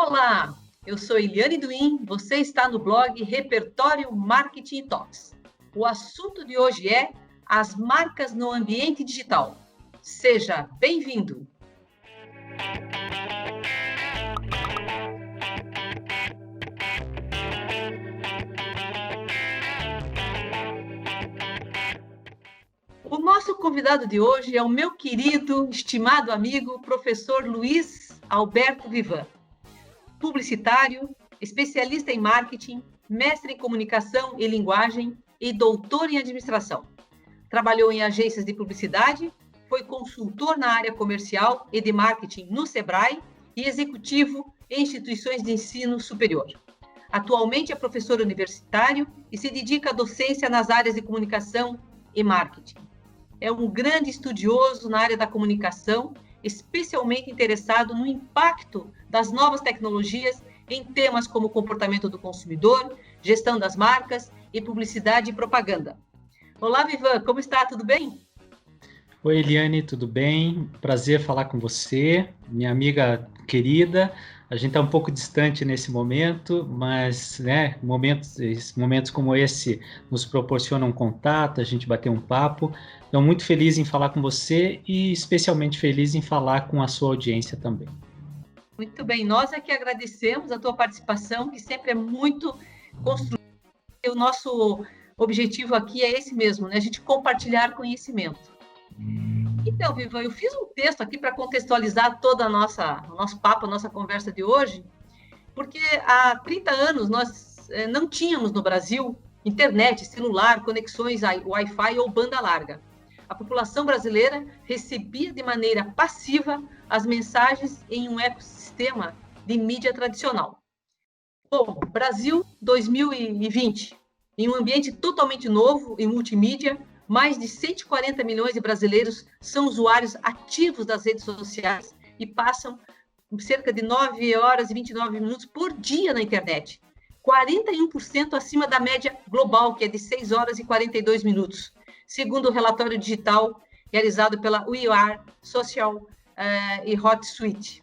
Olá, eu sou Eliane Duim, você está no blog Repertório Marketing Talks. O assunto de hoje é as marcas no ambiente digital. Seja bem-vindo! O nosso convidado de hoje é o meu querido, estimado amigo, professor Luiz Alberto Vivan. Publicitário, especialista em marketing, mestre em comunicação e linguagem e doutor em administração. Trabalhou em agências de publicidade, foi consultor na área comercial e de marketing no Sebrae e executivo em instituições de ensino superior. Atualmente é professor universitário e se dedica à docência nas áreas de comunicação e marketing. É um grande estudioso na área da comunicação, especialmente interessado no impacto das novas tecnologias em temas como comportamento do consumidor, gestão das marcas e publicidade e propaganda. Olá, Vivan, como está? Tudo bem? Oi, Eliane, tudo bem? Prazer falar com você, minha amiga querida. A gente está um pouco distante nesse momento, mas momentos como esse nos proporcionam um contato, a gente bater um papo. Então, muito feliz em falar com você e especialmente feliz em falar com a sua audiência também. Muito bem, nós é que agradecemos a tua participação, que sempre é muito construtiva. O nosso objetivo aqui é esse mesmo, né? A gente compartilhar conhecimento. Então, Vivan, eu fiz um texto aqui para contextualizar toda o nosso papo, a nossa conversa de hoje, porque há 30 anos nós não tínhamos no Brasil internet, celular, conexões Wi-Fi ou banda larga. A população brasileira recebia de maneira passiva as mensagens em um ecossistema de mídia tradicional. Bom, Brasil 2020, em um ambiente totalmente novo e multimídia, mais de 140 milhões de brasileiros são usuários ativos das redes sociais e passam cerca de 9 horas e 29 minutos por dia na internet. 41% acima da média global, que é de 6 horas e 42 minutos, segundo o relatório digital realizado pela We Are Social e HotSuite.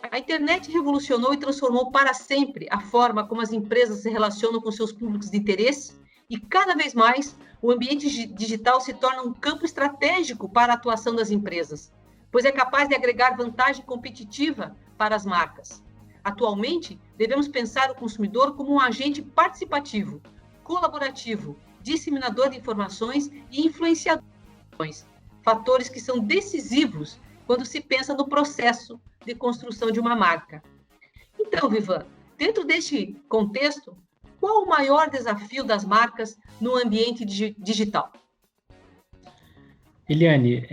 A internet revolucionou e transformou para sempre a forma como as empresas se relacionam com seus públicos de interesse e, cada vez mais, o ambiente digital se torna um campo estratégico para a atuação das empresas, pois é capaz de agregar vantagem competitiva para as marcas. Atualmente, devemos pensar o consumidor como um agente participativo, colaborativo, disseminador de informações e influenciador de ações, fatores que são decisivos quando se pensa no processo de construção de uma marca. Então, Vivan, dentro deste contexto, qual o maior desafio das marcas no ambiente digital? Eliane,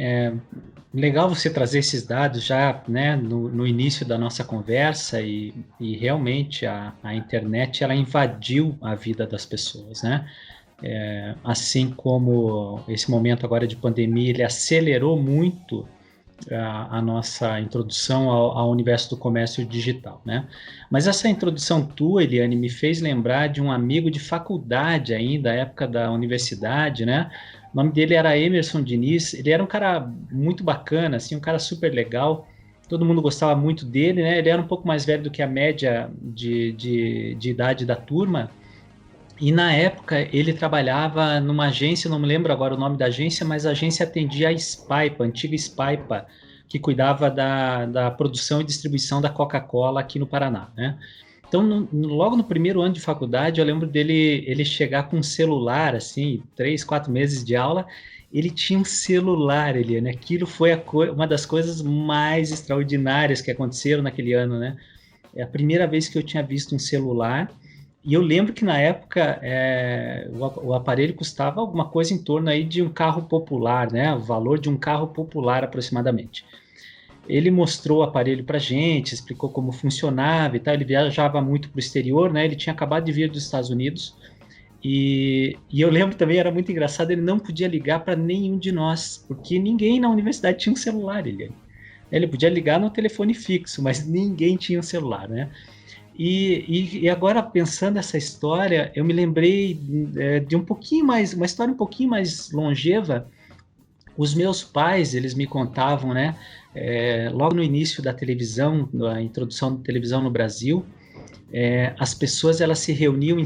legal você trazer esses dados já, né, no início da nossa conversa e realmente a internet ela invadiu a vida das pessoas, né? Assim como esse momento agora de pandemia, ele acelerou muito a nossa introdução ao universo do comércio digital, né? Mas essa introdução tua, Eliane, me fez lembrar de um amigo de faculdade ainda, época da universidade, né? O nome dele era Emerson Diniz, ele era um cara muito bacana, assim, um cara super legal, todo mundo gostava muito dele, né? Ele era um pouco mais velho do que a média de idade da turma, e na época ele trabalhava numa agência, não me lembro agora o nome da agência, mas a agência atendia a Spaipa, a antiga Spaipa, que cuidava da produção e distribuição da Coca-Cola aqui no Paraná, né? Então, logo no primeiro ano de faculdade, eu lembro dele ele chegar com um celular, assim, 3, 4 meses de aula, ele tinha um celular, Eliane, aquilo foi uma das coisas mais extraordinárias que aconteceram naquele ano, né? É a primeira vez que eu tinha visto um celular. E eu lembro que na época o aparelho custava alguma coisa em torno aí de um carro popular, né? O valor de um carro popular aproximadamente. Ele mostrou o aparelho para a gente, explicou como funcionava e tal. Ele viajava muito para o exterior, né? Ele tinha acabado de vir dos Estados Unidos. E eu lembro também, era muito engraçado, ele não podia ligar para nenhum de nós, porque ninguém na universidade tinha um celular. Ele podia ligar no telefone fixo, mas ninguém tinha um celular, né? E agora, pensando essa história, eu me lembrei de uma história um pouquinho mais longeva. Os meus pais, eles me contavam, né, logo no início da televisão, a introdução da televisão no Brasil, as pessoas elas se reuniam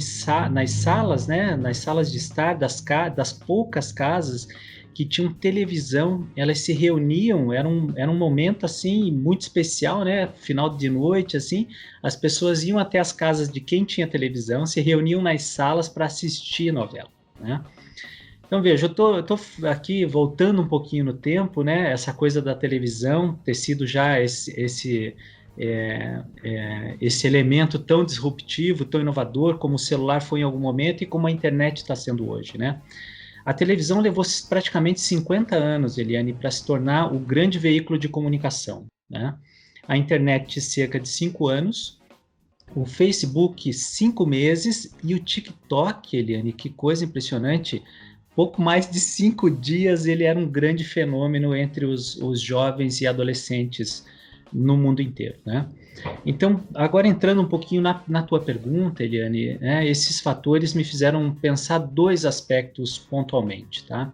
nas salas, né, nas salas de estar das poucas casas que tinham televisão, elas se reuniam, era um momento assim muito especial, né, final de noite assim, as pessoas iam até as casas de quem tinha televisão, se reuniam nas salas para assistir novela, né? Então, veja, eu tô aqui voltando um pouquinho no tempo, né? Essa coisa da televisão ter sido já esse elemento tão disruptivo, tão inovador, como o celular foi em algum momento e como a internet está sendo hoje, né? A televisão levou praticamente 50 anos, Eliane, para se tornar o grande veículo de comunicação, né? A internet, cerca de 5 anos, o Facebook, 5 meses, e o TikTok, Eliane, que coisa impressionante, pouco mais de 5 dias ele era um grande fenômeno entre os jovens e adolescentes no mundo inteiro, né? Então, agora entrando um pouquinho na tua pergunta, Eliane, né, esses fatores me fizeram pensar 2 aspectos pontualmente, tá?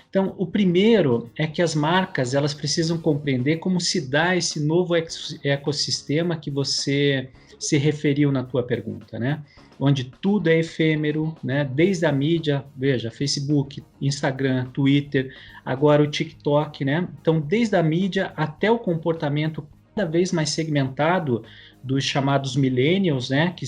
Então, o primeiro é que as marcas, elas precisam compreender como se dá esse novo ecossistema que você se referiu na tua pergunta, né? Onde tudo é efêmero, né? Desde a mídia, veja, Facebook, Instagram, Twitter, agora o TikTok, né? Então, desde a mídia até o comportamento cada vez mais segmentado dos chamados millennials, né? Que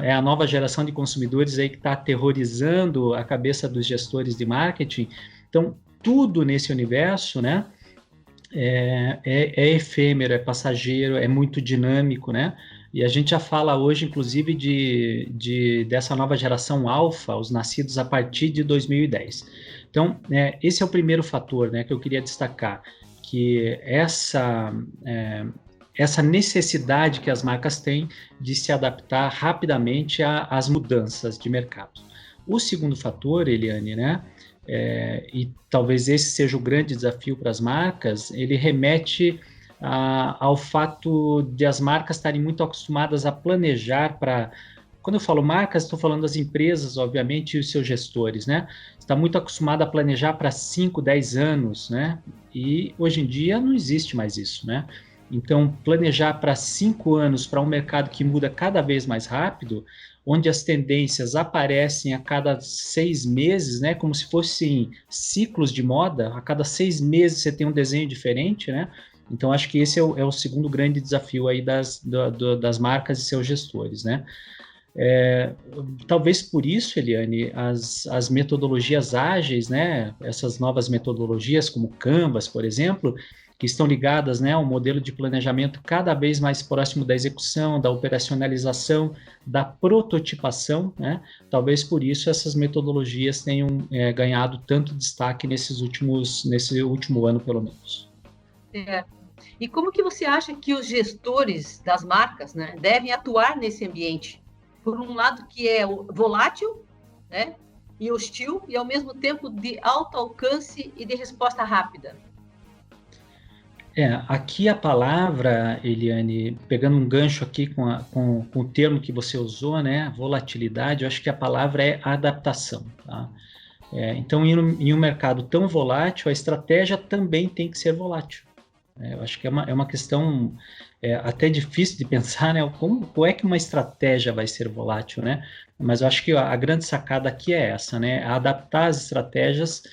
é a nova geração de consumidores aí que está aterrorizando a cabeça dos gestores de marketing. Então, tudo nesse universo, né? É efêmero, é passageiro, é muito dinâmico, né? E a gente já fala hoje, inclusive, dessa nova geração alfa, os nascidos a partir de 2010. Então, esse é o primeiro fator, né, que eu queria destacar, que essa necessidade que as marcas têm de se adaptar rapidamente às mudanças de mercado. O segundo fator, Eliane, né, e talvez esse seja o grande desafio para as marcas, ele remete ao fato de as marcas estarem muito acostumadas a planejar para... Quando eu falo marcas, estou falando das empresas, obviamente, e os seus gestores, né? Está muito acostumado a planejar para 5, 10 anos, né? E hoje em dia não existe mais isso, né? Então, planejar para 5 anos para um mercado que muda cada vez mais rápido, onde as tendências aparecem a cada 6 meses, né? Como se fossem ciclos de moda, a cada 6 meses você tem um desenho diferente, né? Então, acho que esse é o segundo grande desafio aí das marcas e seus gestores, né? Talvez por isso, Eliane, as metodologias ágeis, né? Essas novas metodologias como Canvas, por exemplo, que estão ligadas, né, ao modelo de planejamento cada vez mais próximo da execução, da operacionalização, da prototipação, né? Talvez por isso essas metodologias tenham ganhado tanto destaque nesse último ano, pelo menos. E como que você acha que os gestores das marcas, né, devem atuar nesse ambiente? Por um lado que é volátil, né, e hostil, e ao mesmo tempo de alto alcance e de resposta rápida. Aqui a palavra, Eliane, pegando um gancho aqui com o termo que você usou, né, volatilidade, eu acho que a palavra é adaptação, tá? Então, em um mercado tão volátil, a estratégia também tem que ser volátil. Eu acho que é uma questão até difícil de pensar, né? Como é que uma estratégia vai ser volátil, né? Mas eu acho que a grande sacada aqui é essa, né? Adaptar as estratégias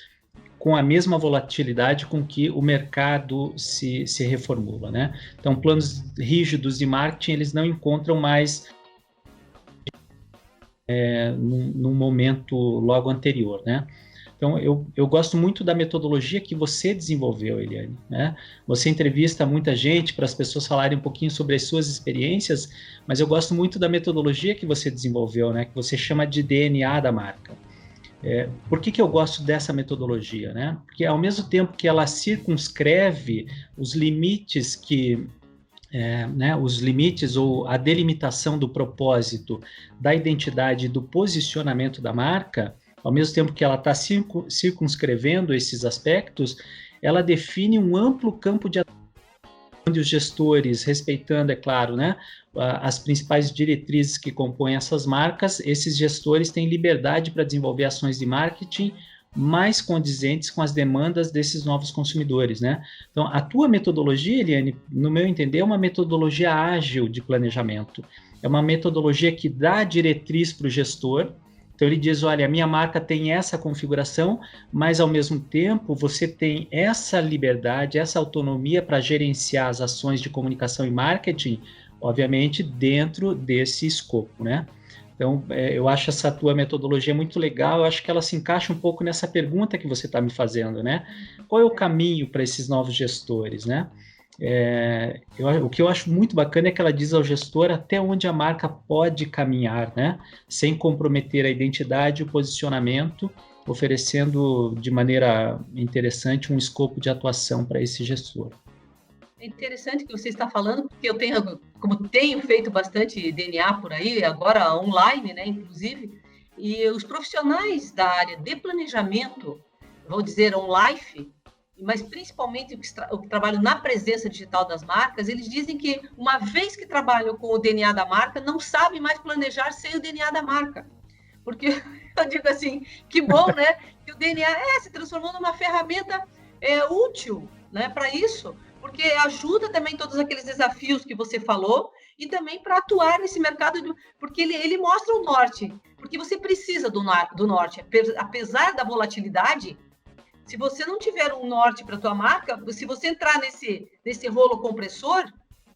com a mesma volatilidade com que o mercado se reformula, né? Então, planos rígidos de marketing, eles não encontram mais num momento logo anterior, né? Então, eu gosto muito da metodologia que você desenvolveu, Eliane, né? Você entrevista muita gente para as pessoas falarem um pouquinho sobre as suas experiências, mas eu gosto muito da metodologia que você desenvolveu, né? Que você chama de DNA da marca. Por que eu gosto dessa metodologia, né? Porque ao mesmo tempo que ela circunscreve os limites os limites ou a delimitação do propósito, da identidade e do posicionamento da marca, ao mesmo tempo que ela está circunscrevendo esses aspectos, ela define um amplo campo de atuação, onde os gestores, respeitando, é claro, né, as principais diretrizes que compõem essas marcas, esses gestores têm liberdade para desenvolver ações de marketing mais condizentes com as demandas desses novos consumidores, né? Então, a tua metodologia, Eliane, no meu entender, é uma metodologia ágil de planejamento. É uma metodologia que dá diretriz para o gestor. Então, ele diz, olha, a minha marca tem essa configuração, mas, ao mesmo tempo, você tem essa liberdade, essa autonomia para gerenciar as ações de comunicação e marketing, obviamente, dentro desse escopo, né? Então, eu acho essa tua metodologia muito legal, eu acho que ela se encaixa um pouco nessa pergunta que você está me fazendo, né? Qual é o caminho para esses novos gestores, né? O que eu acho muito bacana é que ela diz ao gestor até onde a marca pode caminhar, né? Sem comprometer a identidade e o posicionamento, oferecendo de maneira interessante um escopo de atuação para esse gestor. É interessante que você está falando, porque eu tenho feito bastante DNA por aí, agora online, né, inclusive, e os profissionais da área de planejamento, vou dizer on-life, mas principalmente o que trabalham na presença digital das marcas, eles dizem que uma vez que trabalham com o DNA da marca, não sabem mais planejar sem o DNA da marca. Porque eu digo assim, que bom, né, que o DNA se transformou numa ferramenta útil, né, para isso, porque ajuda também todos aqueles desafios que você falou e também para atuar nesse mercado, porque ele mostra o norte, porque você precisa do norte, apesar da volatilidade. Se você não tiver um norte para a tua marca, se você entrar nesse rolo compressor,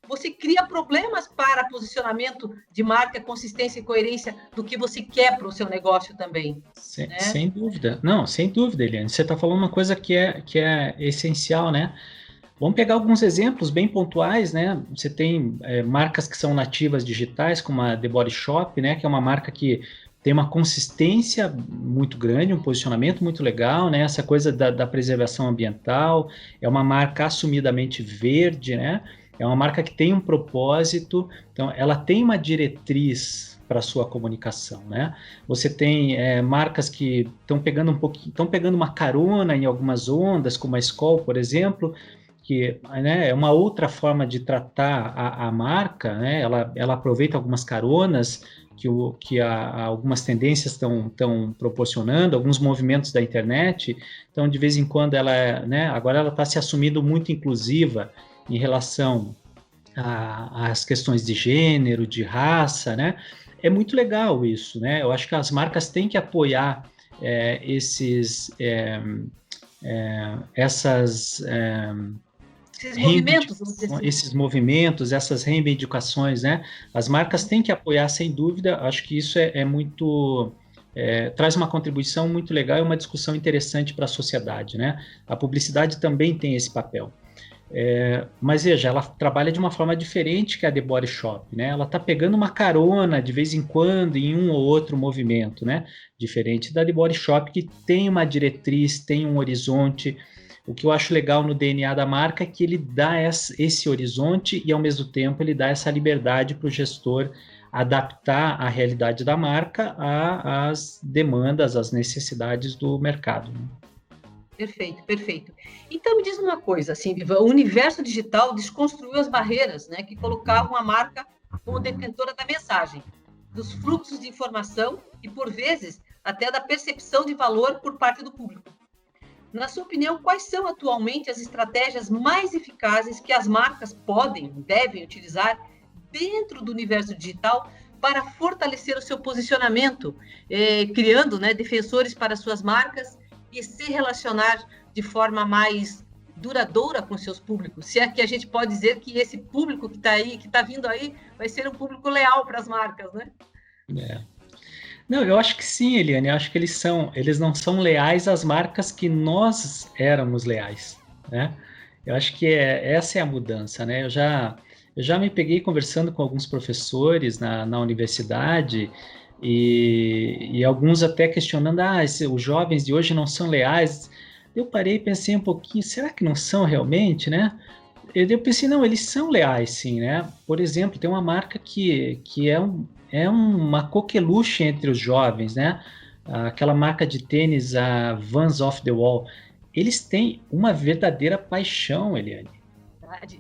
você cria problemas para posicionamento de marca, consistência e coerência do que você quer para o seu negócio também. Sem dúvida. Não, sem dúvida, Eliane. Você está falando uma coisa que é essencial, né? Vamos pegar alguns exemplos bem pontuais, né? Você tem marcas que são nativas digitais, como a The Body Shop, né? Que é uma marca que tem uma consistência muito grande, um posicionamento muito legal, né? Essa coisa da preservação ambiental, é uma marca assumidamente verde, né? É uma marca que tem um propósito, então ela tem uma diretriz para a sua comunicação, né? Você tem marcas que estão pegando uma carona em algumas ondas, como a Skol, por exemplo, que, né, é uma outra forma de tratar a marca, né? Ela aproveita algumas caronas que algumas tendências estão proporcionando, alguns movimentos da internet. Então, de vez em quando, né, agora ela está se assumindo muito inclusiva em relação às questões de gênero, de raça, né? É muito legal isso, né? Eu acho que as marcas têm que apoiar esses movimentos, essas reivindicações, né? As marcas têm que apoiar, sem dúvida. Acho que isso traz uma contribuição muito legal e uma discussão interessante para a sociedade, né? A publicidade também tem esse papel. Mas veja, ela trabalha de uma forma diferente que a The Body Shop, né? Ela está pegando uma carona de vez em quando em um ou outro movimento, né? Diferente da The Body Shop, que tem uma diretriz, tem um horizonte. O que eu acho legal no DNA da marca é que ele dá esse horizonte e, ao mesmo tempo, ele dá essa liberdade para o gestor adaptar a realidade da marca às demandas, às necessidades do mercado, né? Perfeito, perfeito. Então, me diz uma coisa, assim, Viva, o universo digital desconstruiu as barreiras, né, que colocavam a marca como detentora da mensagem, dos fluxos de informação e, por vezes, até da percepção de valor por parte do público. Na sua opinião, quais são atualmente as estratégias mais eficazes que as marcas devem utilizar dentro do universo digital para fortalecer o seu posicionamento, criando, né, defensores para suas marcas e se relacionar de forma mais duradoura com seus públicos? Se é que a gente pode dizer que esse público que está vindo aí, vai ser um público leal para as marcas, né? Não, eu acho que sim, Eliane. Eu acho que eles não são leais às marcas que nós éramos leais, né? Eu acho que essa é a mudança, né? Eu já me peguei conversando com alguns professores na universidade e alguns até questionando, os jovens de hoje não são leais. Eu parei e pensei um pouquinho, será que não são realmente, né? Eu pensei, não, eles são leais, sim, né? Por exemplo, tem uma marca que é uma coqueluche entre os jovens, né? Aquela marca de tênis, a Vans Off the Wall. Eles têm uma verdadeira paixão, Eliane.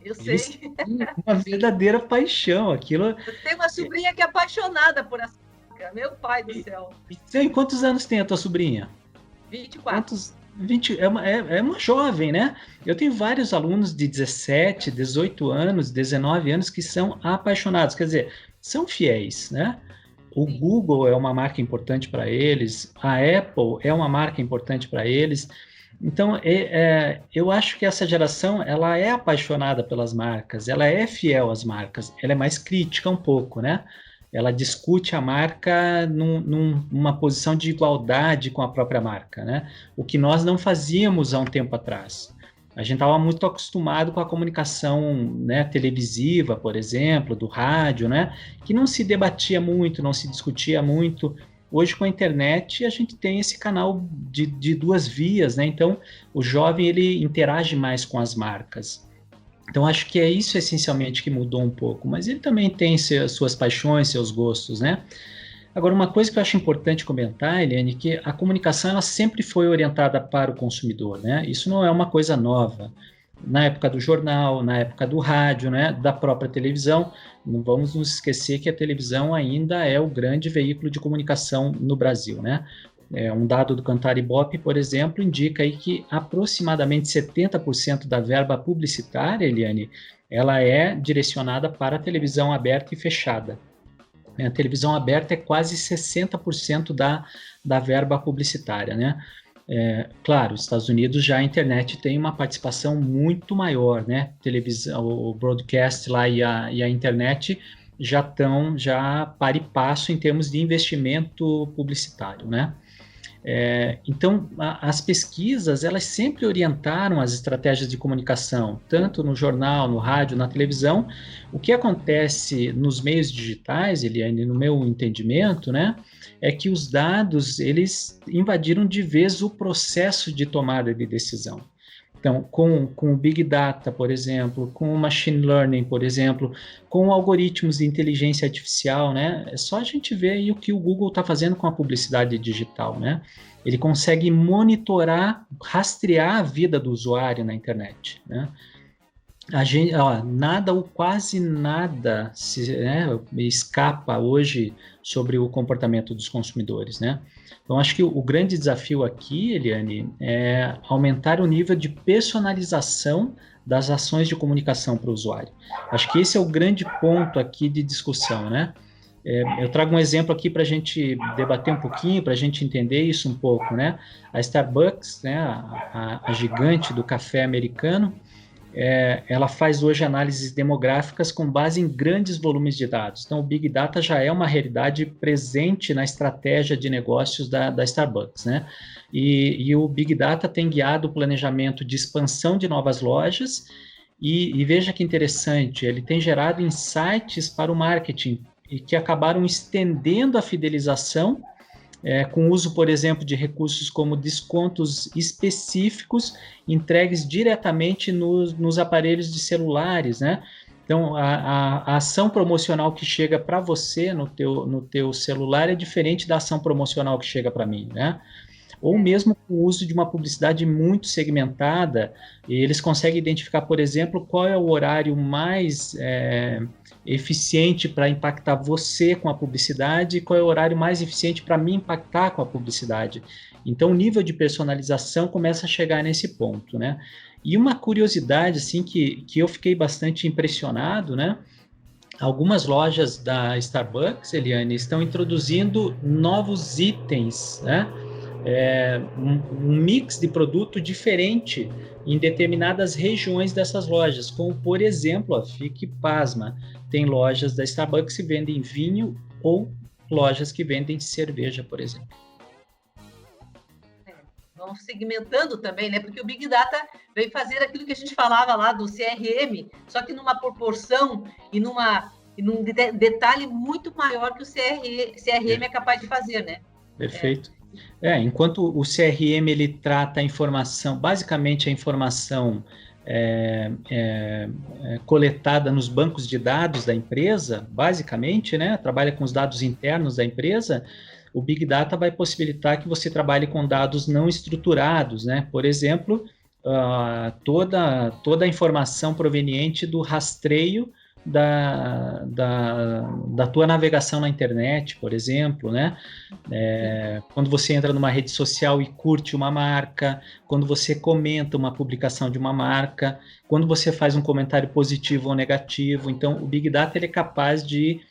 Eu sei. Eles têm uma verdadeira paixão. Aquilo. Eu tenho uma sobrinha que é apaixonada por essa marca. Meu pai do céu. E quantos anos tem a tua sobrinha? 24. 20, é uma jovem, né? Eu tenho vários alunos de 17, 18 anos, 19 anos que são apaixonados, quer dizer, são fiéis, né? O Sim. Google é uma marca importante para eles, a Apple é uma marca importante para eles. Então, eu acho que essa geração, ela é apaixonada pelas marcas, ela é fiel às marcas, ela é mais crítica um pouco, né? Ela discute a marca numa posição de igualdade com a própria marca, né? O que nós não fazíamos há um tempo atrás. A gente estava muito acostumado com a comunicação, né, televisiva, por exemplo, do rádio, né? Que não se debatia muito, não se discutia muito. Hoje, com a internet, a gente tem esse canal de duas vias, né? Então, o jovem, ele interage mais com as marcas. Então, acho que é isso, essencialmente, que mudou um pouco. Mas ele também tem suas paixões, seus gostos, né? Agora, uma coisa que eu acho importante comentar, Eliane, que a comunicação, ela sempre foi orientada para o consumidor, né? Isso não é uma coisa nova. Na época do jornal, na época do rádio, né, da própria televisão. Não vamos nos esquecer que a televisão ainda é o grande veículo de comunicação no Brasil, né? Um dado do Cantar Ibope, por exemplo, indica aí que aproximadamente 70% da verba publicitária, Eliane, ela é direcionada para a televisão aberta e fechada. A televisão aberta é quase 60% da verba publicitária, né? Claro, os Estados Unidos já a internet tem uma participação muito maior, né? Televisão, o broadcast lá e a internet já estão para e passo em termos de investimento publicitário, né? Então, as pesquisas, elas sempre orientaram as estratégias de comunicação, tanto no jornal, no rádio, na televisão. O que acontece nos meios digitais, Eliane, no meu entendimento, né, é que os dados, eles invadiram de vez o processo de tomada de decisão. Então, com o Big Data, por exemplo, com o Machine Learning, por exemplo, com algoritmos de inteligência artificial, né? É só a gente ver aí o que o Google está fazendo com a publicidade digital, né? Ele consegue monitorar, rastrear a vida do usuário na internet, né? A gente, nada ou quase nada escapa hoje sobre o comportamento dos consumidores, né? Então, acho que o grande desafio aqui, Eliane, é aumentar o nível de personalização das ações de comunicação para o usuário. Acho que esse é o grande ponto aqui de discussão, né? Eu trago um exemplo aqui para a gente debater um pouquinho, para a gente entender isso um pouco, né? A Starbucks, né, a gigante do café americano, ela faz hoje análises demográficas com base em grandes volumes de dados. Então, o Big Data já é uma realidade presente na estratégia de negócios da Starbucks, né? E o Big Data tem guiado o planejamento de expansão de novas lojas e veja que interessante, ele tem gerado insights para o marketing e que acabaram estendendo a fidelização com o uso, por exemplo, de recursos como descontos específicos entregues diretamente nos aparelhos de celulares, né? Então, a ação promocional que chega para você no teu celular é diferente da ação promocional que chega para mim, né? Ou mesmo com o uso de uma publicidade muito segmentada, eles conseguem identificar, por exemplo, qual é o horário mais eficiente para impactar você com a publicidade e qual é o horário mais eficiente para me impactar com a publicidade. Então, o nível de personalização começa a chegar nesse ponto, né? E uma curiosidade, assim, que eu fiquei bastante impressionado, né? Algumas lojas da Starbucks, Eliane, estão introduzindo novos itens, né? Um mix de produto diferente em determinadas regiões dessas lojas, como, por exemplo, fique pasma, tem lojas da Starbucks que vendem vinho ou lojas que vendem cerveja, por exemplo. Vão segmentando também, né? Porque o Big Data vem fazer aquilo que a gente falava lá do CRM, só que numa proporção e num detalhe muito maior que o CRM é capaz de fazer, né? Perfeito. Enquanto o CRM ele trata a informação, basicamente a informação coletada nos bancos de dados da empresa, basicamente, né? Trabalha com os dados internos da empresa. O Big Data vai possibilitar que você trabalhe com dados não estruturados, né? Por exemplo, toda a informação proveniente do rastreio da tua navegação na internet, por exemplo, né? Quando você entra numa rede social e curte uma marca, quando você comenta uma publicação de uma marca, quando você faz um comentário positivo ou negativo. Então, o Big Data ele é capaz de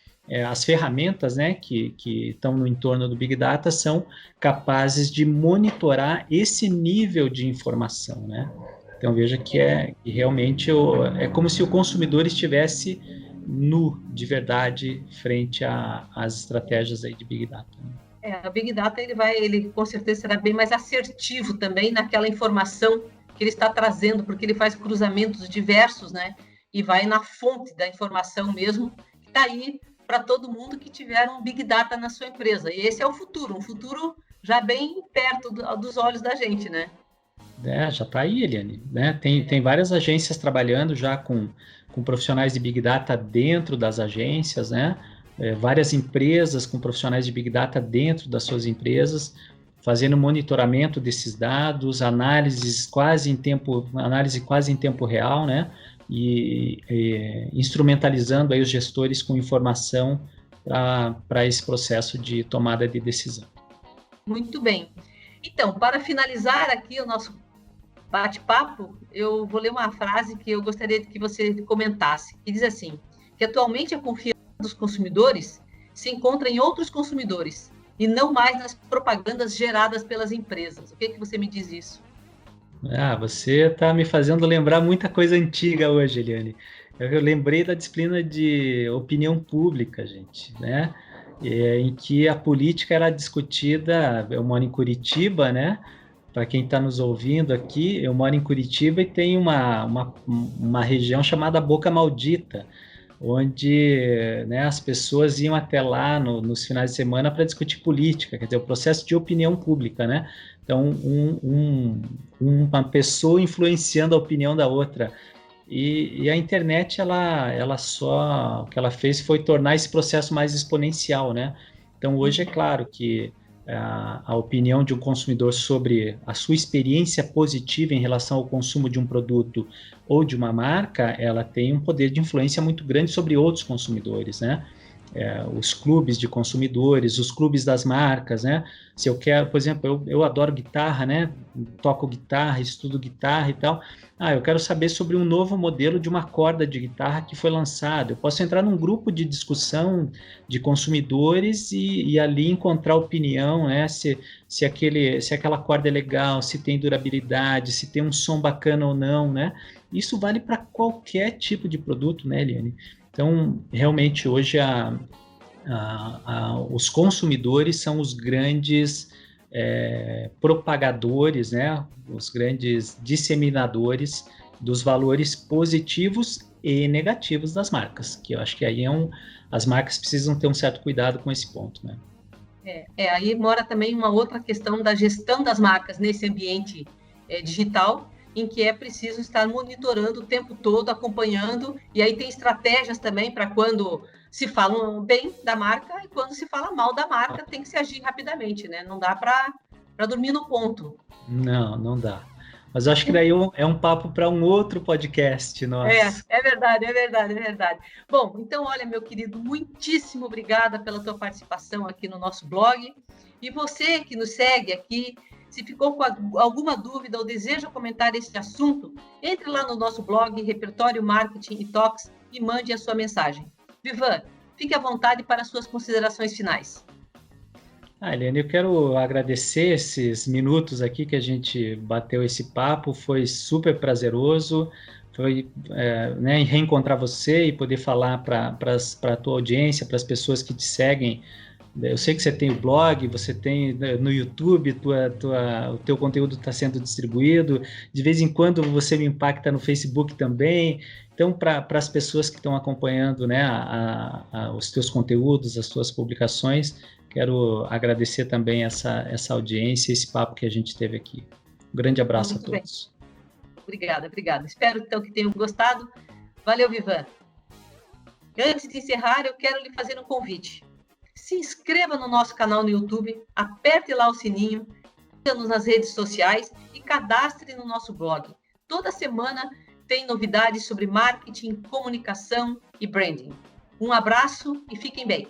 as ferramentas, né, que estão no entorno do Big Data são capazes de monitorar esse nível de informação, né? Então veja que realmente é como se o consumidor estivesse nu, de verdade, frente às estratégias aí de Big Data. O Big Data ele com certeza será bem mais assertivo também naquela informação que ele está trazendo, porque ele faz cruzamentos diversos, né? E vai na fonte da informação mesmo, que está aí para todo mundo que tiver um Big Data na sua empresa. E esse é o futuro, um futuro já bem perto dos olhos da gente, né? Já está aí, Eliane. Né? Tem várias agências trabalhando já com profissionais de Big Data dentro das agências, né? Várias empresas com profissionais de Big Data dentro das suas empresas, fazendo monitoramento desses dados, análise quase em tempo real, né? E instrumentalizando aí os gestores com informação para esse processo de tomada de decisão. Muito bem. Então, para finalizar aqui o nosso bate-papo, eu vou ler uma frase que eu gostaria que você comentasse, que diz assim, que atualmente a confiança dos consumidores se encontra em outros consumidores e não mais nas propagandas geradas pelas empresas. O que você me diz isso? Você está me fazendo lembrar muita coisa antiga hoje, Eliane. Eu lembrei da disciplina de opinião pública, gente, né? Em que a política era discutida. Eu moro em Curitiba, né? Para quem está nos ouvindo aqui, eu moro em Curitiba e tem uma região chamada Boca Maldita, onde, né, as pessoas iam até lá nos finais de semana para discutir política, quer dizer, o processo de opinião pública, né? Então, uma pessoa influenciando a opinião da outra. E a internet, o que ela fez foi tornar esse processo mais exponencial, né? Então, hoje é claro que a opinião de um consumidor sobre a sua experiência positiva em relação ao consumo de um produto ou de uma marca, ela tem um poder de influência muito grande sobre outros consumidores, né? Os clubes de consumidores, os clubes das marcas, né? Se eu quero, por exemplo, eu adoro guitarra, né? Toco guitarra, estudo guitarra e tal. Eu quero saber sobre um novo modelo de uma corda de guitarra que foi lançado. Eu posso entrar num grupo de discussão de consumidores e ali encontrar opinião, né? Se aquela corda é legal, se tem durabilidade, se tem um som bacana ou não, né? Isso vale para qualquer tipo de produto, né, Eliane? Então, realmente, hoje os consumidores são os grandes propagadores, né? Os grandes disseminadores dos valores positivos e negativos das marcas, que eu acho que aí as marcas precisam ter um certo cuidado com esse ponto, né? Aí mora também uma outra questão da gestão das marcas nesse ambiente digital, em que é preciso estar monitorando o tempo todo, acompanhando, e aí tem estratégias também para quando se fala bem da marca e quando se fala mal da marca, tem que se agir rapidamente, né? Não dá para dormir no ponto. Não dá. Mas acho que daí é um papo para um outro podcast nosso. É verdade. Bom, então, olha, meu querido, muitíssimo obrigada pela tua participação aqui no nosso blog. E você que nos segue aqui, se ficou com alguma dúvida ou deseja comentar esse assunto, entre lá no nosso blog, Repertório Marketing e Talks, e mande a sua mensagem. Vivan, fique à vontade para as suas considerações finais. Eliane, eu quero agradecer esses minutos aqui que a gente bateu esse papo, foi super prazeroso, foi né, reencontrar você e poder falar para a tua audiência, para as pessoas que te seguem. Eu sei que você tem o blog, você tem no YouTube, o teu conteúdo está sendo distribuído, de vez em quando você me impacta no Facebook também. Então, para as pessoas que estão acompanhando, né, os teus conteúdos, as tuas publicações, quero agradecer também essa audiência, esse papo que a gente teve aqui. Um grande abraço a todos. Obrigada. Espero, então, que tenham gostado. Valeu, Vivan. Antes de encerrar, eu quero lhe fazer um convite. Se inscreva no nosso canal no YouTube, aperte lá o sininho, siga-nos nas redes sociais e cadastre no nosso blog. Toda semana tem novidades sobre marketing, comunicação e branding. Um abraço e fiquem bem.